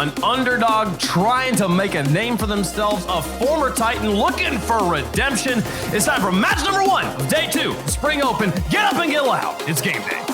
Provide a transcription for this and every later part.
an underdog trying to make a name for themselves, a former Titan looking for redemption. It's time for match number 1 of day 2, Spring Open. Get up and get loud. It's game day.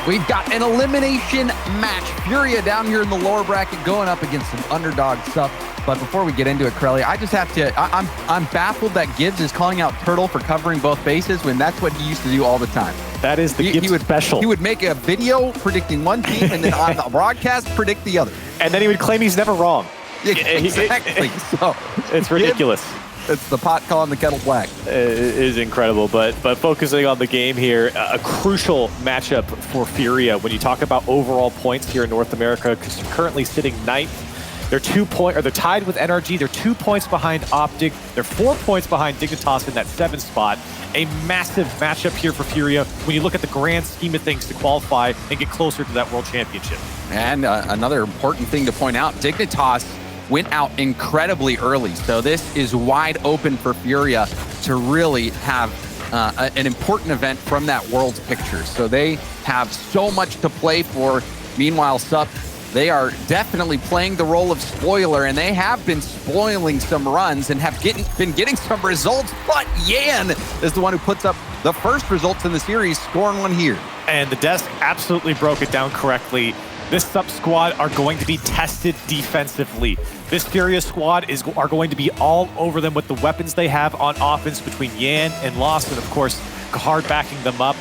We've got an elimination match. Furia down here in the lower bracket going up against some underdog stuff. But before we get into it, Crelly, I just have to, I'm baffled that Gibbs is calling out Turtle for covering both bases when that's what he used to do all the time. That is the Gibbs special. He would make a video predicting one team and then on the broadcast predict the other. And then he would claim he's never wrong. Exactly. So it's ridiculous. It's the pot calling the kettle black. It is incredible, but focusing on the game here, a crucial matchup for Furia when you talk about overall points here in North America, currently sitting 9th. They're they're tied with NRG. They're 2 points behind Optic. They're 4 points behind Dignitas in that 7th spot. A massive matchup here for Furia when you look at the grand scheme of things to qualify and get closer to that World Championship. And another important thing to point out, Dignitas went out incredibly early. So this is wide open for Furia to really have an important event from that World's picture. So they have so much to play for. Meanwhile, SUP, they are definitely playing the role of spoiler, and they have been spoiling some runs and have been getting some results, but Yan is the one who puts up the first results in the series, scoring one here. And the desk absolutely broke it down correctly. This SUP squad are going to be tested defensively. This Furia squad are going to be all over them with the weapons they have on offense between Yan and Lost, and of course, Kahard backing them up.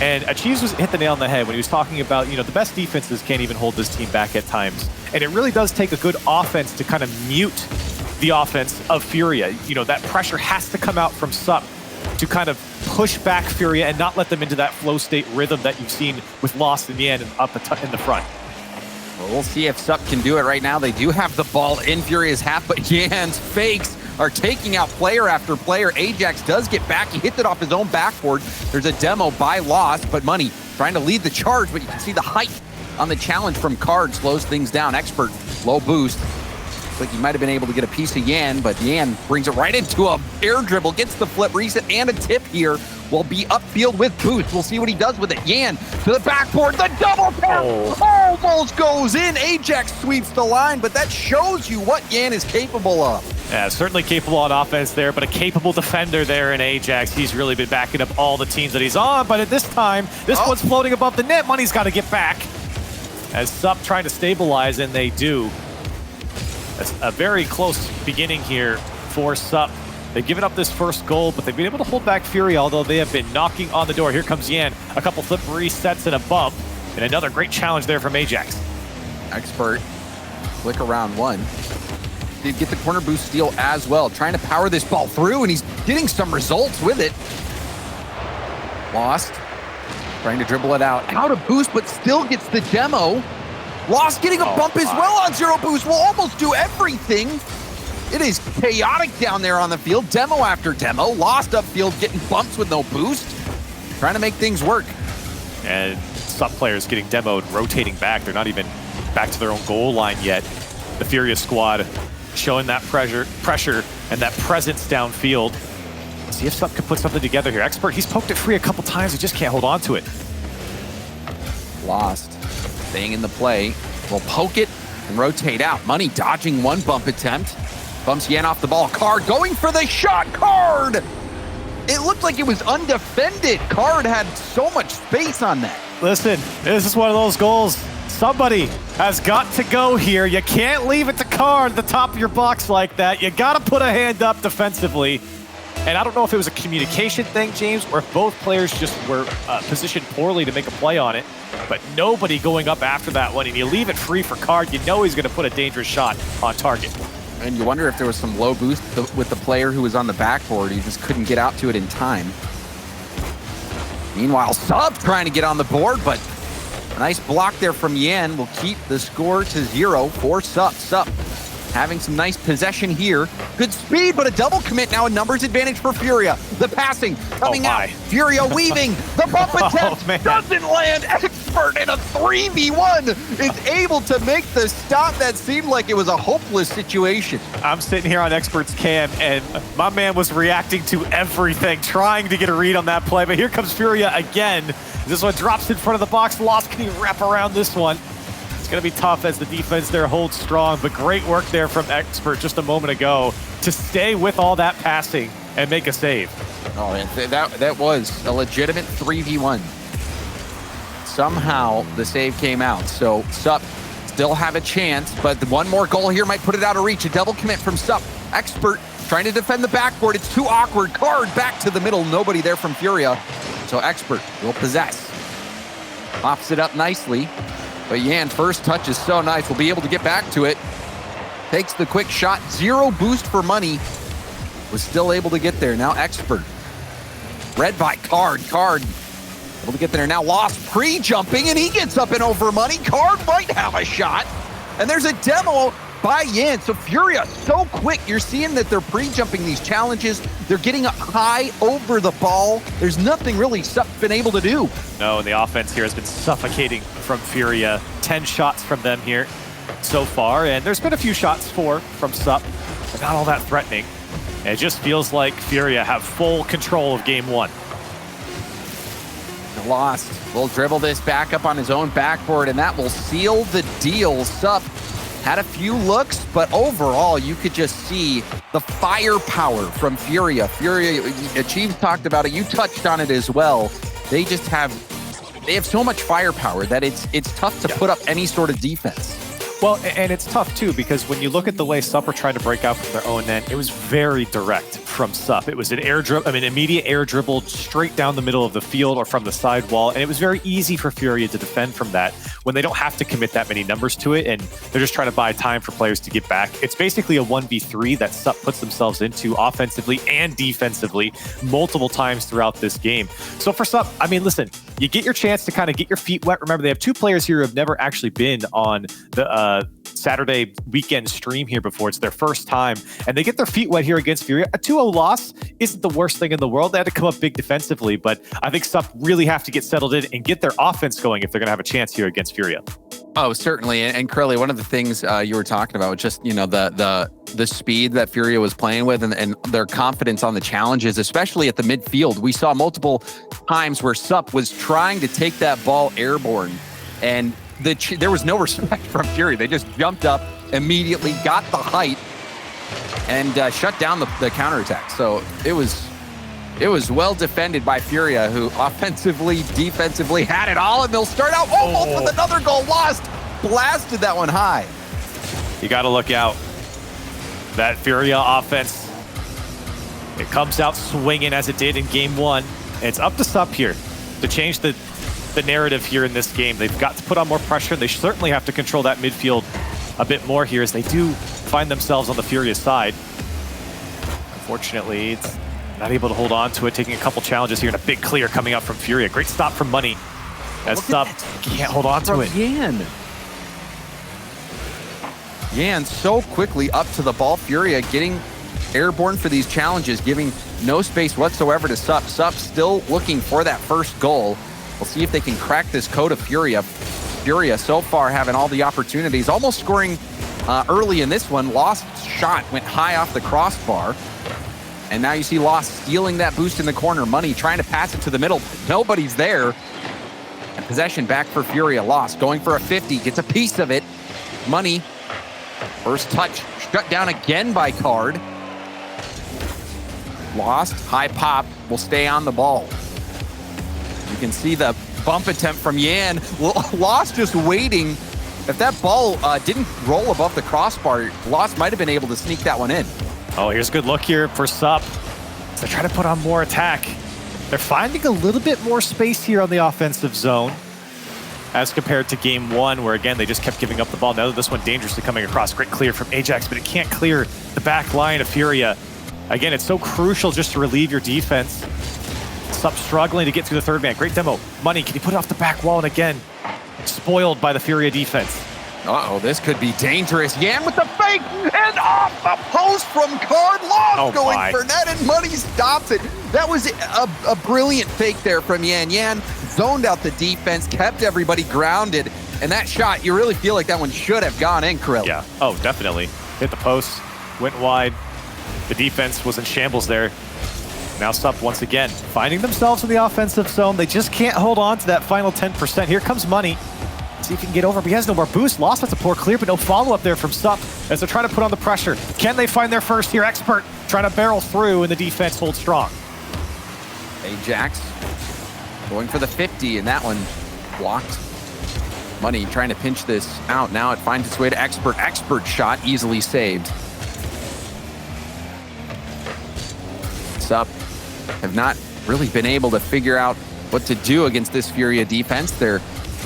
And Achieves hit the nail on the head when he was talking about, the best defenses can't even hold this team back at times. And it really does take a good offense to kind of mute the offense of Furia. That pressure has to come out from SUP to kind of push back Furia and not let them into that flow state rhythm that you've seen with Lost and Yan up in the front. Well, we'll see if SUP can do it right now. They do have the ball in Furia's half, but Yan's fakes are taking out player after player. Ajax does get back. He hit it off his own backboard. There's a demo by Lost, but Money trying to lead the charge, but you can see the height on the challenge from Card slows things down. Expert, low boost. Looks like he might have been able to get a piece of Yan, but Yan brings it right into a air dribble, gets the flip reset and a tip here. Will be upfield with boost. We'll see what he does with it. Yan to the backboard, the double tap almost goes in. Ajax sweeps the line, but that shows you what Yan is capable of. Yeah, certainly capable on offense there, but a capable defender there in Ajax. He's really been backing up all the teams that he's on, but at this time, this one's floating above the net. Money's got to get back. As SUP trying to stabilize, and they do. That's a very close beginning here for SUP. They've given up this first goal, but they've been able to hold back Furia, although they have been knocking on the door. Here comes Yan, a couple flip resets and a bump, and another great challenge there from Ajax. Expert, flick around one. Did get the corner boost steal as well, trying to power this ball through, and he's getting some results with it. Lost, trying to dribble it out of boost, but still gets the demo. Lost getting a bump as well on zero boost, will almost do everything. It is chaotic down there on the field, demo after demo. Lost upfield getting bumps with no boost, trying to make things work. And SUP players getting demoed, rotating back. They're not even back to their own goal line yet. The Furia squad showing that pressure and that presence downfield. Let's see if SUP can put something together here. Expert, he's poked it free a couple times, he just can't hold on to it. Lost, staying in the play, will poke it and rotate out. Money dodging one bump attempt. Bumps Yan off the ball. Card going for the shot. Card! It looked like it was undefended. Card had so much space on that. Listen, this is one of those goals. Somebody has got to go here. You can't leave it to Card at the top of your box like that. You got to put a hand up defensively. And I don't know if it was a communication thing, James, or if both players just were positioned poorly to make a play on it. But nobody going up after that one, and you leave it free for Card, you know he's going to put a dangerous shot on target. And you wonder if there was some low boost with the player who was on the backboard. He just couldn't get out to it in time. Meanwhile, SUP trying to get on the board, but a nice block there from Yan will keep the score to 0 for SUP. SUP having some nice possession here. Good speed, but a double commit now, a numbers advantage for Furia. The passing coming out. Furia weaving. The bump attempt doesn't land. Expert in a 3v1 is able to make the stop that seemed like it was a hopeless situation. I'm sitting here on Expert's cam, and my man was reacting to everything, trying to get a read on that play. But here comes Furia again. This one drops in front of the box. Lost, can he wrap around this one? It's going to be tough as the defense there holds strong, but great work there from Expert just a moment ago to stay with all that passing and make a save. Oh, man, that was a legitimate 3v1. Somehow the save came out, so Sup still have a chance, but one more goal here might put it out of reach. A double commit from Sup. Expert trying to defend the backboard. It's too awkward. Card back to the middle. Nobody there from FURIA, so Expert will possess. Pops it up nicely, but Yan, first touch is so nice. We'll be able to get back to it. Takes the quick shot. 0 boost for money. Was still able to get there. Now Expert. Read by Card. Card able to get there. Now Lost pre-jumping, and he gets up and over money. Card might have a shot. And there's a demo by Yan. So FURIA, so quick. You're seeing that they're pre-jumping these challenges. They're getting up high over the ball. There's nothing really Sup's been able to do. No, and the offense here has been suffocating from FURIA. 10 shots from them here so far, and there's been a few shots from Sup, but not all that threatening. And it just feels like FURIA have full control of game one. Lost will dribble this back up on his own backboard, and that will seal the deal. Sup had a few looks, but overall, you could just see the firepower from FURIA. FURIA, Chief talked about it. You touched on it as well. They have so much firepower that it's tough to put up any sort of defense. Well, and it's tough too, because when you look at the way Sup were trying to break out from their own end, it was very direct from Sup. It was an immediate air dribble straight down the middle of the field or from the side wall, and it was very easy for FURIA to defend from that when they don't have to commit that many numbers to it, and they're just trying to buy time for players to get back. It's basically a 1v3 that Sup puts themselves into offensively and defensively multiple times throughout this game. So for Sup, I mean, listen, you get your chance to kind of get your feet wet. Remember, they have 2 players here who have never actually been on the Saturday weekend stream here before. It's their first time, and they get their feet wet here against FURIA. A 2-0 loss isn't the worst thing in the world. They had to come up big defensively, but I think Sup really have to get settled in and get their offense going if they're going to have a chance here against FURIA. Oh, certainly. And Curly, one of the things you were talking about was just, the speed that FURIA was playing with and their confidence on the challenges, especially at the midfield. We saw multiple times where Sup was trying to take that ball airborne, and there was no respect from FURIA. They just jumped up, immediately got the height, and shut down the counterattack. So it was well defended by FURIA, who offensively, defensively had it all, and they'll start out almost with another goal. Lost, blasted that one high. You got to look out. That FURIA offense, it comes out swinging as it did in game one. It's up to Sup here to change the narrative here in this game. They've got to put on more pressure. They certainly have to control that midfield a bit more here as they do find themselves on the FURIA side. Unfortunately, it's not able to hold on to it, taking a couple challenges here and a big clear coming up from FURIA. Great stop from Money as Sup can't hold on to it. Yan so quickly up to the ball. FURIA getting airborne for these challenges, giving no space whatsoever to Sup. Sup still looking for that first goal. We'll see if they can crack this code of FURIA. FURIA so far having all the opportunities, almost scoring early in this one. Lost shot went high off the crossbar. And now you see Lost stealing that boost in the corner. Money trying to pass it to the middle. Nobody's there. And possession back for FURIA. Lost going for a 50, gets a piece of it. Money, first touch, shut down again by Card. Lost, high pop, will stay on the ball. You can see the bump attempt from Yan. Lost just waiting. If that ball didn't roll above the crossbar, Lost might have been able to sneak that one in. Oh, here's a good look here for Sup. They're trying to put on more attack. They're finding a little bit more space here on the offensive zone as compared to game one, where again, they just kept giving up the ball. Now this one dangerously coming across. Great clear from Ajax, but it can't clear the back line of FURIA. Again, it's so crucial just to relieve your defense. Sup struggling to get through the third man. Great demo. Money, can he put it off the back wall? And again, spoiled by the FURIA defense. Uh-oh, this could be dangerous. Yan with the fake, and off the post from Card. Lost going for net, and Money stops it. That was a brilliant fake there from Yan. Yan zoned out the defense, kept everybody grounded, and that shot, you really feel like that one should have gone in, Krill. Yeah, oh, definitely. Hit the post, went wide. The defense was in shambles there. Now Sup once again finding themselves in the offensive zone. They just can't hold on to that final 10%. Here comes Money. See if he can get over, but he has no more boost. Lost that's a poor clear, but no follow-up there from Sup as they're trying to put on the pressure. Can they find their first here? Expert trying to barrel through, and the defense holds strong. Ajax going for the 50, and that one blocked. Money trying to pinch this out. Now it finds its way to Expert. Expert shot easily saved. Sup have not really been able to figure out what to do against this Furia defense. They're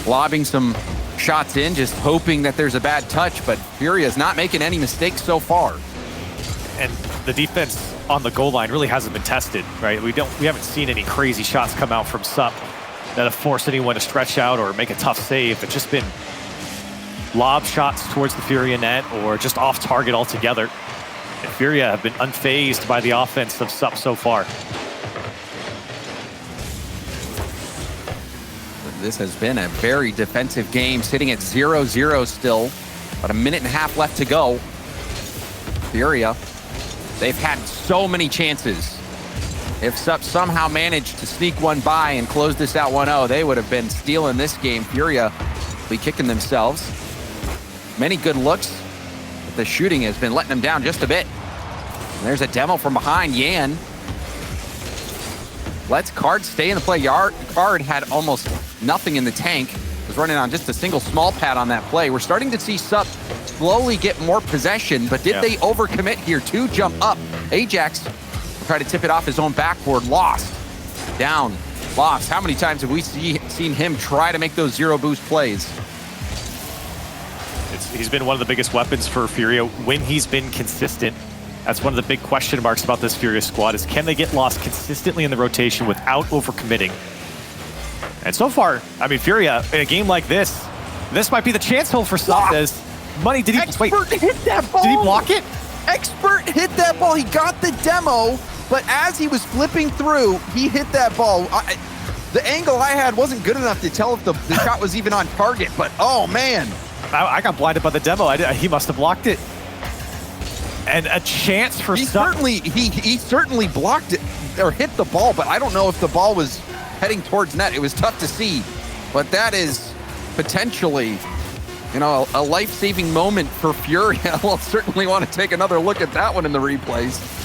lobbing some shots in, just hoping that there's a bad touch, but Furia is not making any mistakes so far. And the defense on the goal line really hasn't been tested, right? We haven't seen any crazy shots come out from Sup that have forced anyone to stretch out or make a tough save. It's just been lob shots towards the Furia net or just off target altogether. And Furia have been unfazed by the offense of Sup so far. This has been a very defensive game, sitting at 0-0 still. About a minute and a half left to go. Furia, they've had so many chances. If Sup somehow managed to sneak one by and close this out 1-0, they would have been stealing this game. Furia will be kicking themselves. Many good looks, but the shooting has been letting them down just a bit. And there's a demo from behind. Yan lets Card stay in the play. Card had almost nothing in the tank. Was running on just a single small pad on that play. We're starting to see Sup slowly get more possession, but did they overcommit here? Two jump up. Ajax try to tip it off his own backboard. Lost. Down. Lost. How many times have we seen him try to make those zero boost plays? He's been one of the biggest weapons for Furia when he's been consistent. That's one of the big question marks about this Furia squad is can they get lost consistently in the rotation without overcommitting? And so far, I mean, Furia, in a game like this might be the chance hole for Sup. Money, did he hit that ball? Did he block it? Expert hit that ball. He got the demo, but as he was flipping through, he hit that ball. The angle I had wasn't good enough to tell if the shot was even on target, but oh man. I got blinded by the demo. He must have blocked it. And a chance for Sup. He certainly blocked it or hit the ball, but I don't know if the ball was heading towards net. It was tough to see, but that is potentially, you know, a life-saving moment for Furia. We'll certainly want to take another look at that one in the replays.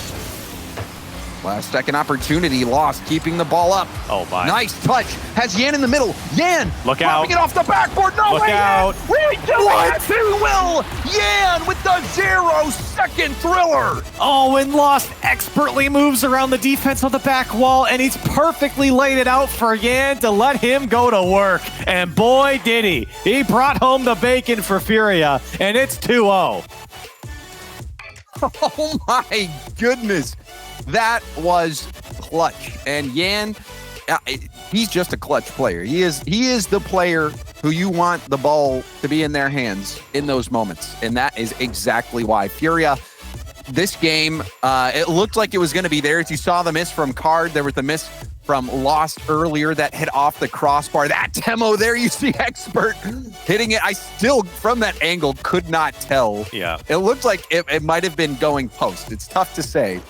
Last second opportunity lost, keeping the ball up. Oh my. Nice touch. Has Yan in the middle. Yan look out. It off the backboard. No look way, out. Yan. Really doing it too well. Yan with the 0-second thriller. Oh, and Lost expertly moves around the defense on the back wall, and he's perfectly laid it out for Yan to let him go to work. And boy, did he. He brought home the bacon for Furia, and it's 2-0. Oh my goodness. That was clutch. And Yan, he's just a clutch player. He is the player who you want the ball to be in their hands in those moments. And that is exactly why. Furia, this game, it looked like it was going to be theirs. You saw the miss from Card. There was the miss from Lost earlier that hit off the crossbar. That demo there, you see Expert hitting it. I still, from that angle, could not tell. Yeah. It looked like it might have been going post. It's tough to say.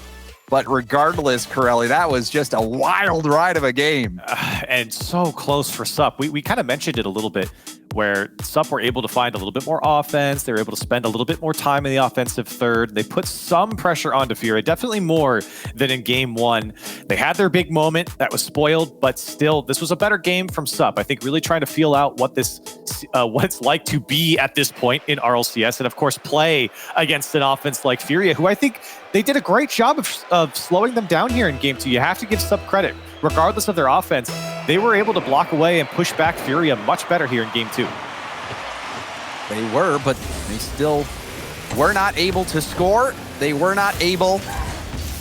But regardless, Corelli, that was just a wild ride of a game. And so close for Sup. We kind of mentioned it a little bit, where Sup were able to find a little bit more offense. They were able to spend a little bit more time in the offensive third. They put some pressure onto Furia, definitely more than in game one. They had their big moment that was spoiled, but still, this was a better game from Sup. I think really trying to feel out what it's like to be at this point in RLCS, and of course, play against an offense like Furia, who I think they did a great job of slowing them down here in game two. You have to give Sup credit. Regardless of their offense, they were able to block away and push back Furia much better here in game two. They were, but they still were not able to score. They were not able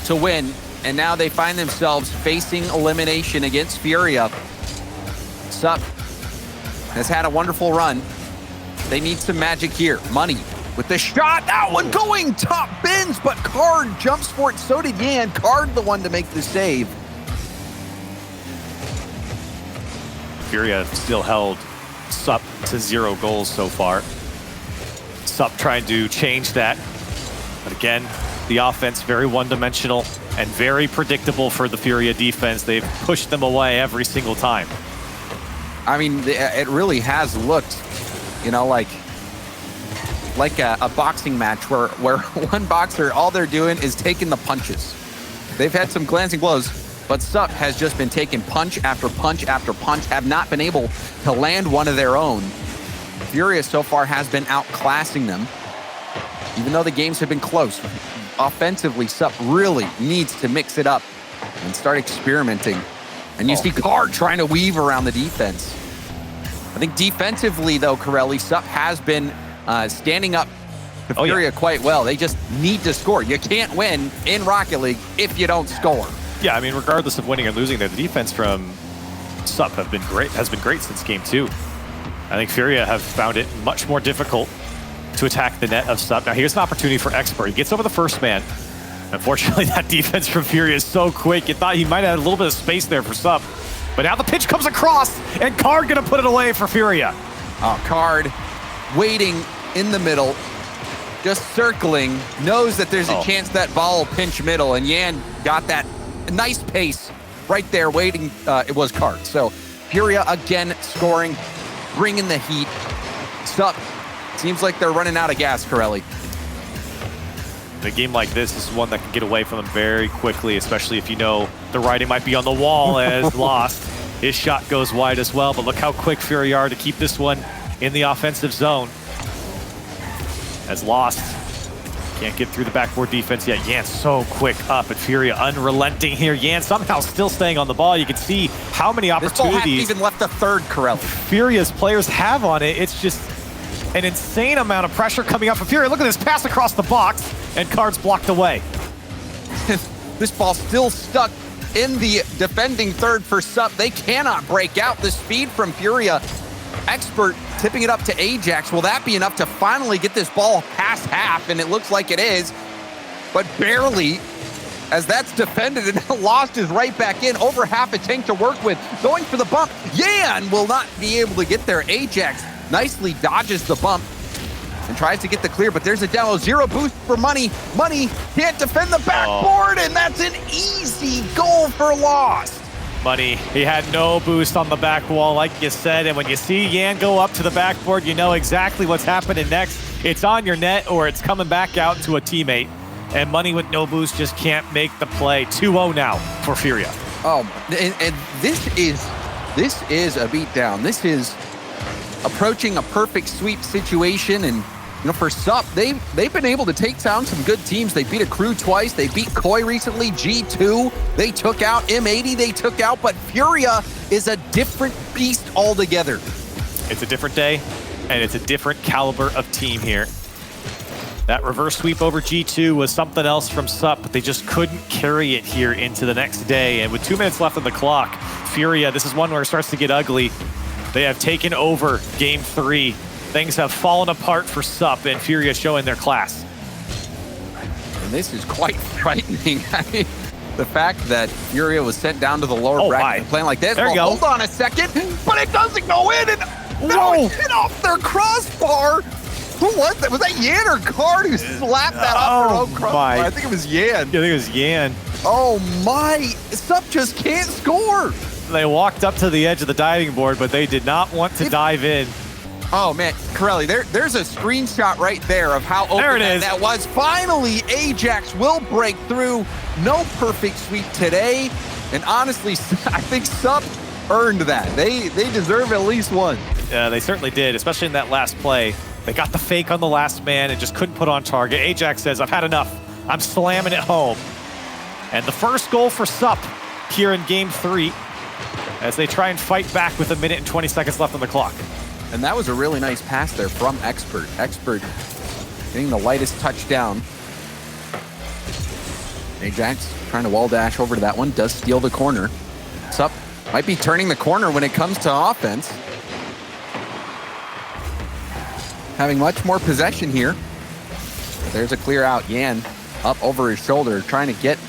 to win. And now they find themselves facing elimination against Furia. Sup has had a wonderful run. They need some magic here. Money with the shot. That one going top bins, but Card jumps for it. So did Yan. Card the one to make the save. Furia still held Sup to 0 goals so far. Sup trying to change that. But again, the offense very one-dimensional and very predictable for the Furia defense. They've pushed them away every single time. I mean, it really has looked You know, like a boxing match where one boxer, all they're doing is taking the punches. They've had some glancing blows, but Sup has just been taking punch after punch after punch, have not been able to land one of their own. FURIA so far has been outclassing them. Even though the games have been close, offensively, Sup really needs to mix it up and start experimenting. And you see Card trying to weave around the defense. I think defensively, though, Corelli, Sup has been standing up to FURIA quite well. They just need to score. You can't win in Rocket League if you don't score. Yeah, I mean, regardless of winning or losing, the defense from Sup has been great since game 2. I think FURIA have found it much more difficult to attack the net of Sup. Now here's an opportunity for Expert. He gets over the first man. Unfortunately, that defense from FURIA is so quick. You thought he might have had a little bit of space there for Sup. But now the pitch comes across, and Card gonna put it away for FURIA. Oh, Card waiting in the middle, just circling, knows that there's a chance that ball will pinch middle, and Yan got that nice pace right there waiting. It was Card. So FURIA again scoring, bringing the heat. Sup seems like they're running out of gas, Corelli. In a game like this is one that can get away from them very quickly, especially if you know the writing might be on the wall as Lost. His shot goes wide as well, but look how quick FURIA are to keep this one in the offensive zone. As Lost can't get through the backboard defense yet. Yan so quick up, and FURIA unrelenting here. Yan somehow still staying on the ball. You can see how many opportunities. This ball hasn't even left a third, Corelli. FURIA's players have on it. It's just an insane amount of pressure coming up from FURIA. Look at this pass across the box, and Card's blocked away. This ball still stuck in the defending third for Sup. They cannot break out. The speed from FURIA. Expert tipping it up to Ajax. Will that be enough to finally get this ball past half? And it looks like it is, but barely, as that's defended, and Lost is right back in. Over half a tank to work with. Going for the bump. Yan will not be able to get there. Ajax nicely dodges the bump and tries to get the clear, but there's a demo. Zero boost for Money. Money can't defend the backboard, and that's an easy goal for Lost. Money, he had no boost on the back wall, like you said, and when you see Yan go up to the backboard, you know exactly what's happening next. It's on your net, or it's coming back out to a teammate, and Money with no boost just can't make the play. 2-0 now for FURIA. Oh, and this is a beatdown. This is approaching a perfect sweep situation, and you know, for Sup, they've been able to take down some good teams. They beat a Crew twice. They beat Koi recently. G2, they took out. M80, they took out. But FURIA is a different beast altogether. It's a different day, and it's a different caliber of team here. That reverse sweep over G2 was something else from Sup, but they just couldn't carry it here into the next day. And with 2 minutes left on the clock, FURIA, this is one where it starts to get ugly. They have taken over game 3. Things have fallen apart for Sup, and FURIA showing their class. And this is quite frightening. I mean, the fact that FURIA was sent down to the lower bracket and playing like this. There you go. Hold on a second, but it doesn't go in, and it hit off their crossbar. Who was that? Was that Yan or Card who slapped that off their own crossbar? I think it was Yan. Yeah, I think it was Yan. Oh my, Sup just can't score. They walked up to the edge of the diving board, but they did not want to dive in. Oh man, Corelli, there's a screenshot right there of how open that was. Finally, Ajax will break through. No perfect sweep today. And honestly, I think Sup earned that. They deserve at least one. Yeah, they certainly did, especially in that last play. They got the fake on the last man and just couldn't put on target. Ajax says, I've had enough. I'm slamming it home. And the first goal for Sup here in game 3 as they try and fight back with 1 minute and 20 seconds left on the clock. And that was a really nice pass there from Expert. Expert getting the lightest touchdown. Ajax trying to wall dash over to that one, does steal the corner. Sup might be turning the corner when it comes to offense. Having much more possession here. There's a clear out. Yan up over his shoulder, trying to get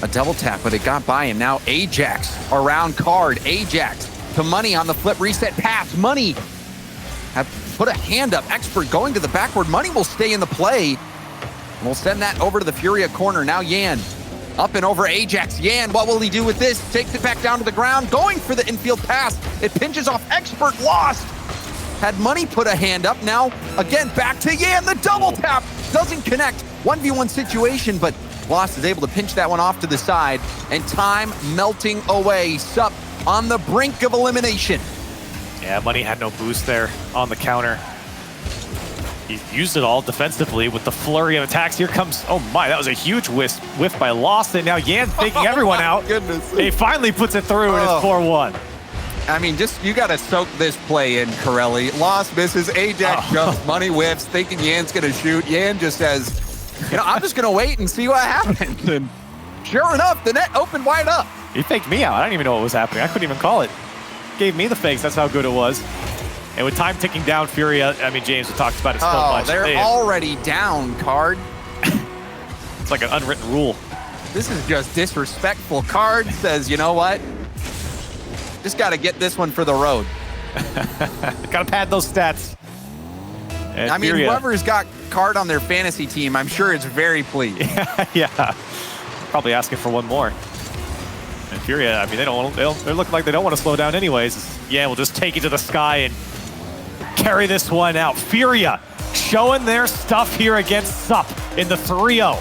a double tap, but it got by, and now Ajax around Card. Ajax to Money on the flip reset pass. Money have put a hand up. Expert going to the backward. Money will stay in the play. And we'll send that over to the FURIA corner. Now Yan up and over Ajax. Yan, what will he do with this? Takes it back down to the ground, going for the infield pass. It pinches off Expert. Lost Had Money put a hand up. Now, again, back to Yan. The double tap doesn't connect. 1v1 situation, but Lost is able to pinch that one off to the side. And time melting away. Sup on the brink of elimination. Yeah, Money had no boost there on the counter. He used it all defensively with the flurry of attacks. Here comes, oh my, that was a huge whiff by Lost, and now Yan faking everyone out. Goodness. He finally puts it through, and it's 4-1. I mean, just, you got to soak this play in, Corelli. Lost misses, Ajax jumps, Money whiffs, thinking Yan's going to shoot. Yan just says, you know, I'm just going to wait and see what happens. And sure enough, the net opened wide up. He faked me out. I didn't even know what was happening. I couldn't even call it. Gave me the fakes. That's how good it was. And with time ticking down, FURIA, I mean, James, we talked about it so much. They're already down, Card. It's like an unwritten rule. This is just disrespectful. Card says, you know what? Just got to get this one for the road. Got to pad those stats. And I mean, FURIA, whoever's got Card on their fantasy team, I'm sure is very pleased. yeah. Probably asking for one more. And FURIA, I mean, they look like they don't want to slow down anyways. Yeah, we'll just take it to the sky and carry this one out. FURIA showing their stuff here against SUP in the 3-0.